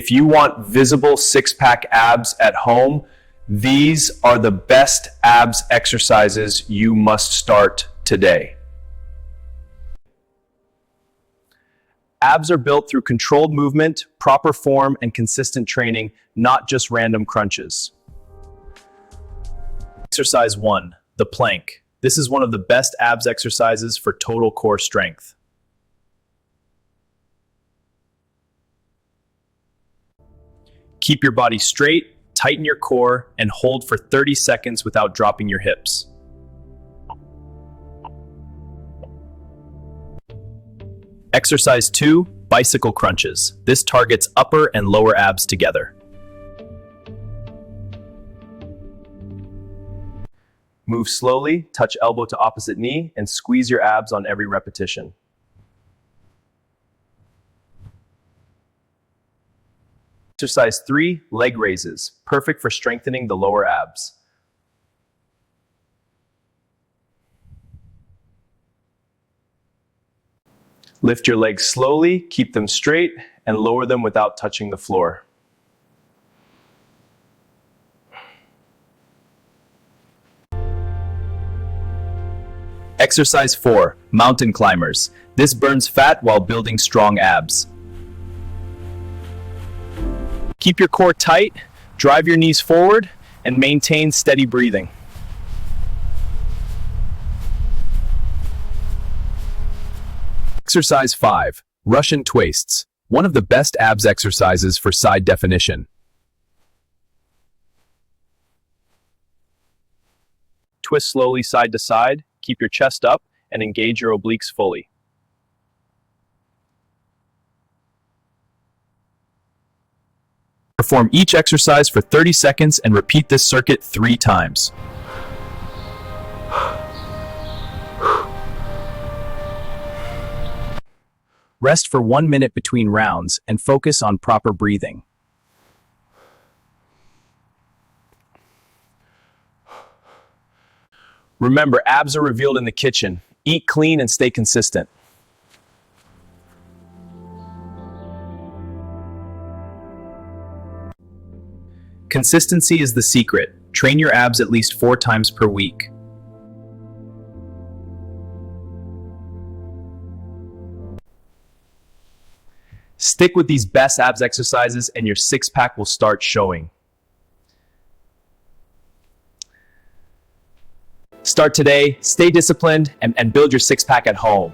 If you want visible six-pack abs at home, these are the best abs exercises you must start today. Abs are built through controlled movement, proper form, and consistent training, not just random crunches. Exercise 1, the plank. This is one of the best abs exercises for total core strength. Keep your body straight, tighten your core, and hold for 30 seconds without dropping your hips. Exercise 2, bicycle crunches. This targets upper and lower abs together. Move slowly, touch elbow to opposite knee, and squeeze your abs on every repetition. Exercise 3, leg raises. Perfect for strengthening the lower abs. Lift your legs slowly, keep them straight, and lower them without touching the floor. Exercise 4, mountain climbers. This burns fat while building strong abs. Keep your core tight, drive your knees forward, and maintain steady breathing. Exercise 5, Russian twists. One of the best abs exercises for side definition. Twist slowly side to side, keep your chest up, and engage your obliques fully. Perform each exercise for 30 seconds and repeat this circuit 3 times. Rest for 1 minute between rounds and focus on proper breathing. Remember, abs are revealed in the kitchen. Eat clean and stay consistent. Consistency is the secret. Train your abs at least 4 times per week. Stick with these best abs exercises and your six-pack will start showing. Start today, stay disciplined, and build your six-pack at home.